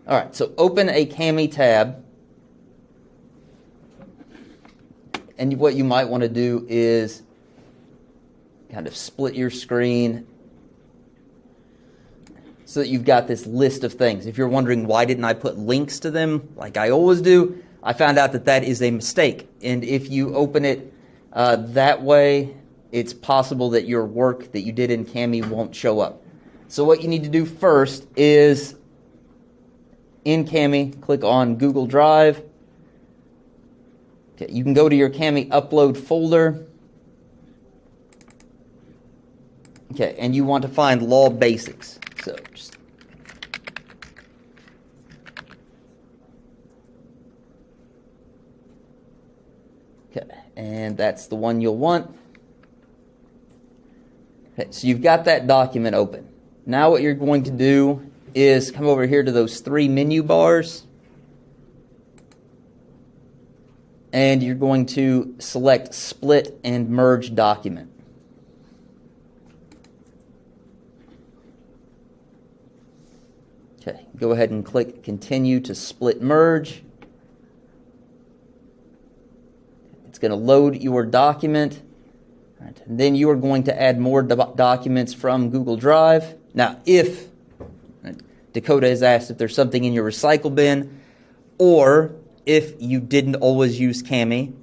All right, so open a Cami tab. And what you might want to do is kind of split your screen so that you've got this list of things. If you're wondering why didn't I put links to them like I always do, I found out that that is a mistake. And if you open it that way, it's possible that your work that you did in Cami won't show up. So what you need to do first is in Cami, click on Google Drive. Okay, you can go to your Cami upload folder. Okay, and you want to find Law Basics. So just okay, and that's the one you'll want. Okay, so you've got that document open. Now what you're going to do is come over here to those three menu bars. And you're going to select Split and Merge Document. Okay, go ahead and click Continue to Split Merge. It's going to load your document. Right, and then you are going to add more documents from Google Drive. Now, if Dakota has asked if there's something in your recycle bin, or if you didn't always use Cami,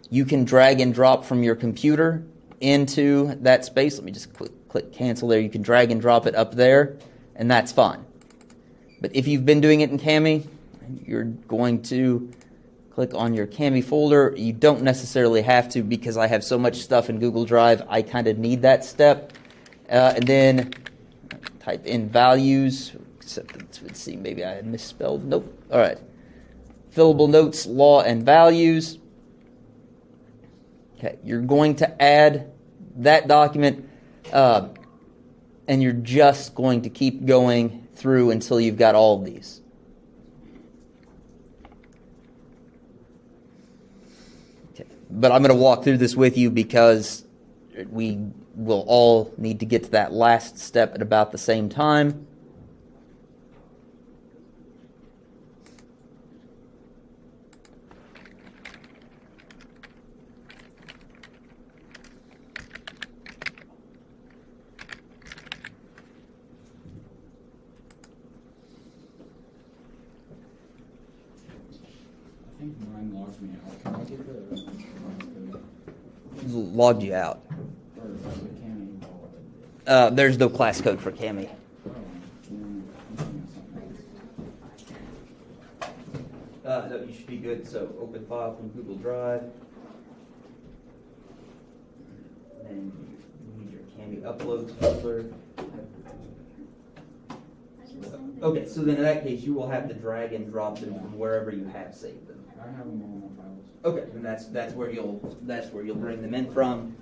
you can drag and drop from your computer into that space. Let me just click cancel there. You can drag and drop it up there, and that's fine. But if you've been doing it in Cami, you're going to click on your Cami folder. You don't necessarily have to, because I have so much stuff in Google Drive, I kind of need that step. And then type in values, except let's see, maybe I misspelled. Nope. All right. Fillable notes, law, and values. Okay, you're going to add that document, and you're just going to keep going through until you've got all of these. Okay, but I'm going to walk through this with you because we will all need to get to that last step at about the same time. Mine logged me out. Can I get the code? Logged you out. Or the Cami? There's no class code for Cami. No, you should be good. So open file from Google Drive. And you need your Cami uploads folder. Okay, so then in that case, you will have to drag and drop them from wherever you have saved them. I have them all in my files. Okay, and that's where you'll bring them in from.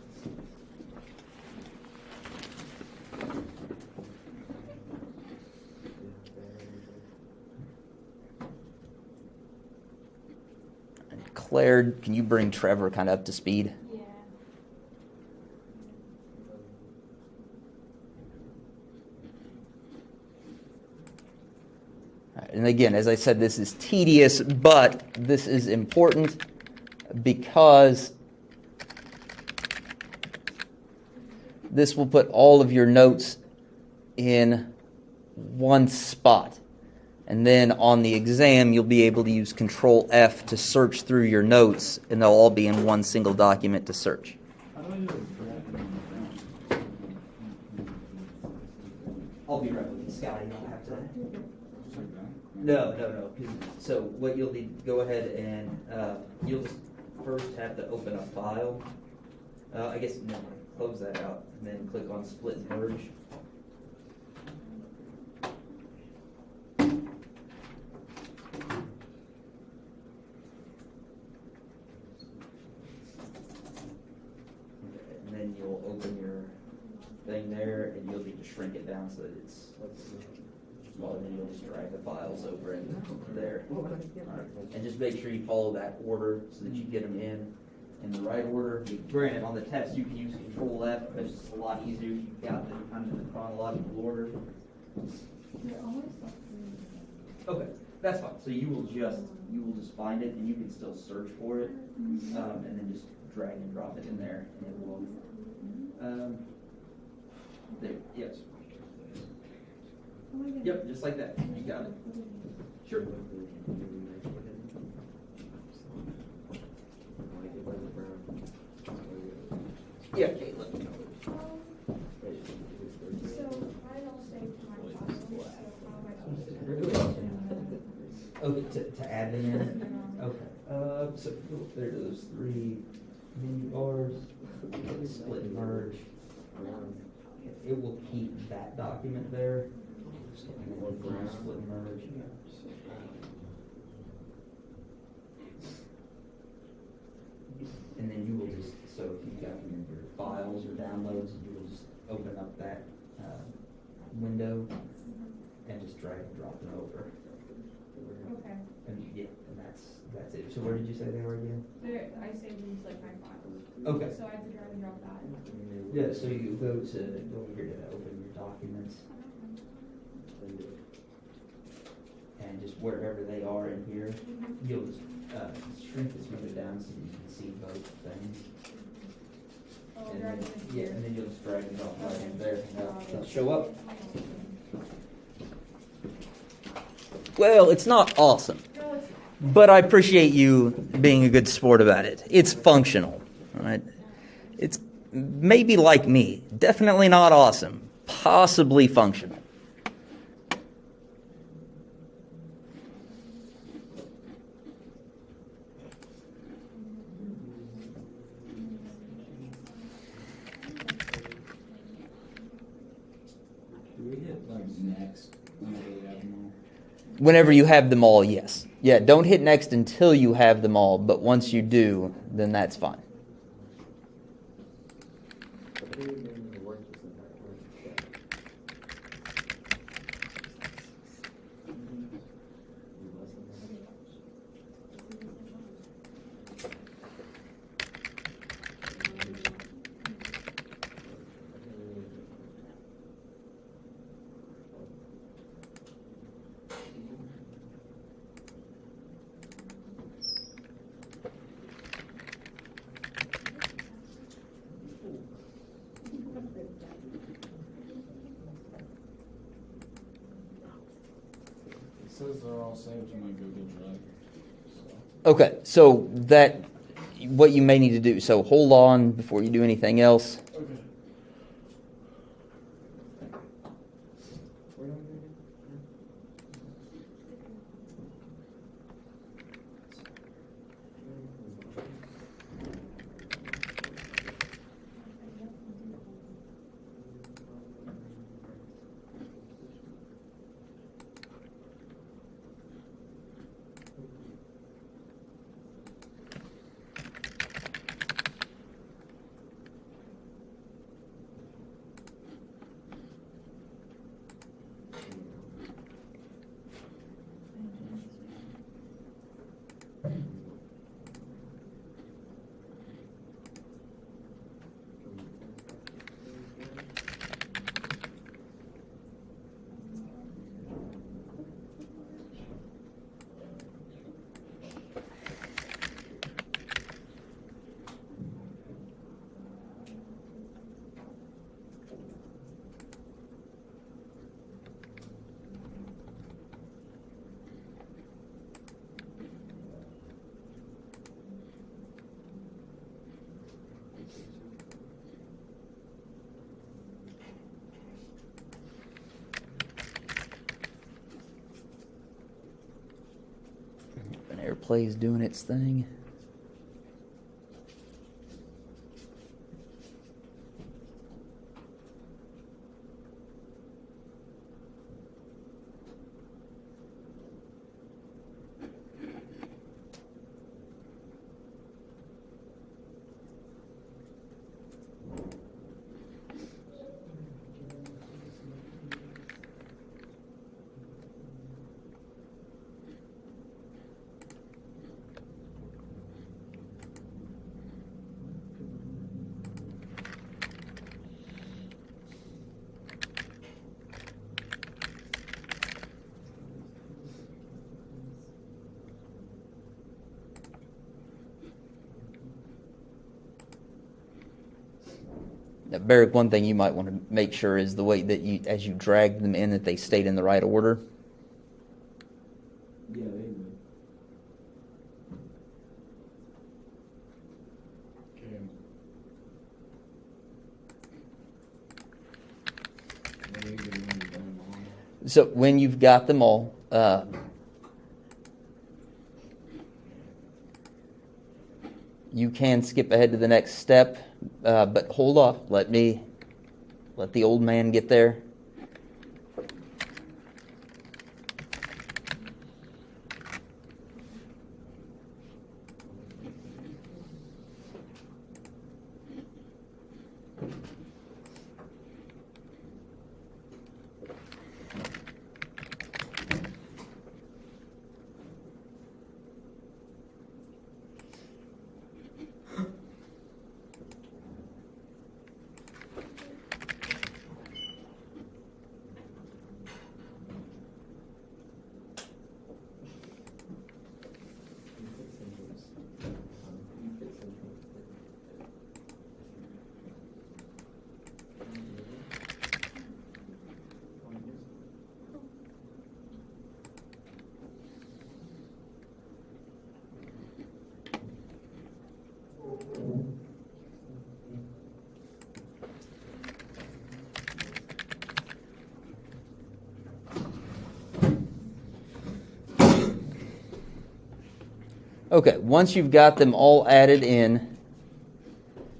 And Claire, can you bring Trevor kind of up to speed? Yeah. And again, as I said, this is tedious, but this is important because this will put all of your notes in one spot. And then on the exam, you'll be able to use Control F to search through your notes, and they'll all be in one single document to search. How do I do a drag? I'll be right with you, Scott. You don't have to. Just like that? No. So what you'll need to go ahead and you'll just first have to open a file. I guess no, close that out and then click on Split and Merge. And then you'll open your thing there, and you'll need to shrink it down so that it's smaller, and then you'll just drag the files over into there. And just make sure you follow that order so that you get them in the right order. Granted, on the test you can use Control F, but it's just a lot easier if you've got them kind of in the chronological order. Okay. That's fine. So you will just find it, and you can still search for it, and then just drag and drop it in there, and it will. There. Yes. Yep. Just like that. You got it. Sure. Yeah. Okay. Let me know. So I don't save my files, so how am I supposed to? Okay, to add them in? Okay. So go up there to those three menu bars, split and merge. It will keep that document there. Split and merge. And then you will just, so if you've got them in your files or downloads, you will just open up that window and just drag and drop them over. Okay. And yeah, and that's it. So where did you say they were again? I saved these like my files. Okay. So I have to drag and drop that. Yeah, so you go over here to open your documents, and just wherever they are in here, you'll just shrink this window down so you can see both things. Oh, And drag then, it in yeah, here. and then you'll just drag and drop right in there, and they'll show up. Well, it's not awesome, No, it's but I appreciate you being a good sport about it. It's functional, all right? It's maybe like me, definitely not awesome, possibly functional. Do we hit like next whenever we have them all? Whenever you have them all, yes. Yeah, don't hit next until you have them all, but once you do, then that's fine. It says they're all saved to my Google Drive. So. Okay, so that, what you may need to do, so hold on before you do anything else. Okay. When AirPlay's doing its thing. Now, Barrick, one thing you might want to make sure is the way that you, as you drag them in, that they stayed in the right order. Yeah, they would. Okay. Then you can run them all. So when you've got them all, you can skip ahead to the next step, but hold off. Let the old man get there. Okay, once you've got them all added in,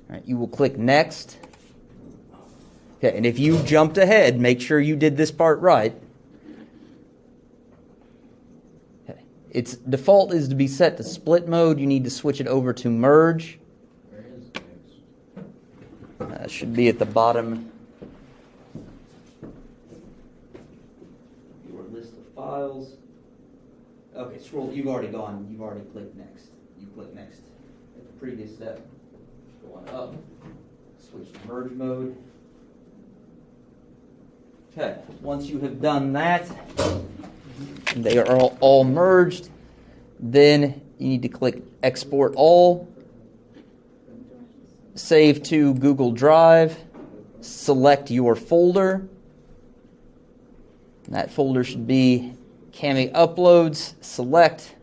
all right, you will click Next. Okay, and if you jumped ahead, make sure you did this part right. Okay. Its default is to be set to split mode. You need to switch it over to merge. Where is next? Should be at the bottom. Your list of files. Okay, scroll. You've already gone. You've already clicked next. You click next at the previous step. Go on up. Switch to merge mode. Okay. Once you have done that, and they are all merged, then you need to click Export All. Save to Google Drive. Select your folder. And that folder should be Cami Uploads. Select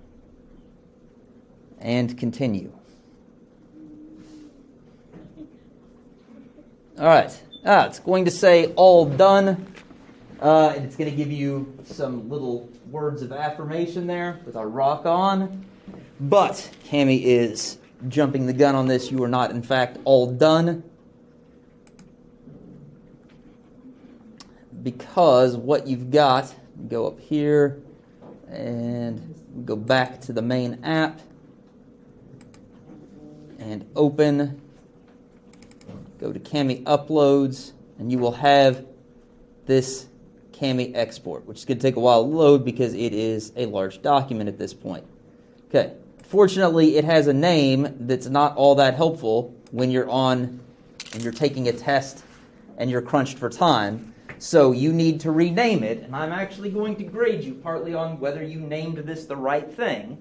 and continue. All right. It's going to say all done. And it's going to give you some little words of affirmation there with our rock on. But Cami is jumping the gun on this. You are not, in fact, all done. Because what you've got, go up here and go back to the main app and open. Go to Cami Uploads, and you will have this Cami export, which is going to take a while to load because it is a large document at this point. Okay. Fortunately, it has a name that's not all that helpful when you're taking a test and you're crunched for time. So you need to rename it, and I'm actually going to grade you partly on whether you named this the right thing,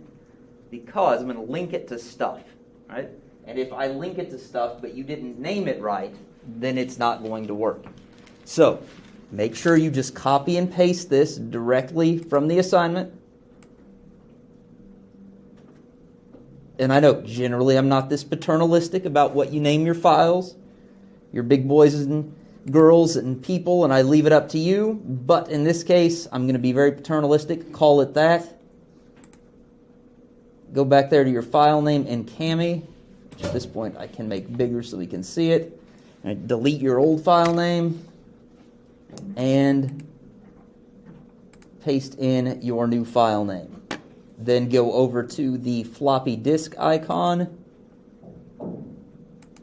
because I'm going to link it to stuff, right? And if I link it to stuff but you didn't name it right, then it's not going to work. So make sure you just copy and paste this directly from the assignment. And I know generally I'm not this paternalistic about what you name your files, your big boys and girls and people, and I leave it up to you. But in this case, I'm going to be very paternalistic. Call it that. Go back there to your file name in Cami, which at this point I can make bigger so we can see it. And delete your old file name and paste in your new file name. Then go over to the floppy disk icon.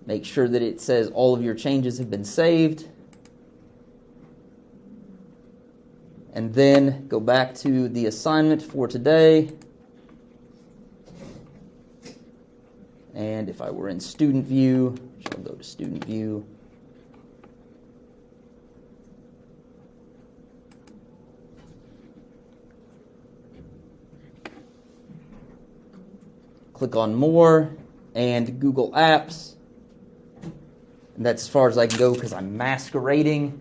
Make sure that it says all of your changes have been saved. And then go back to the assignment for today. And if I were in student view, I'll go to student view. Click on More and Google Apps. And that's as far as I can go because I'm masquerading.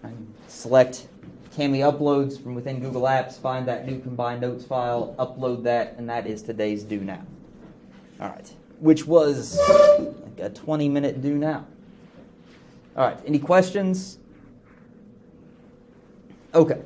I select Cami Uploads from within Google Apps, find that new combined notes file, upload that, and that is today's due now. All right, which was like a 20-minute due now. All right, any questions? Okay.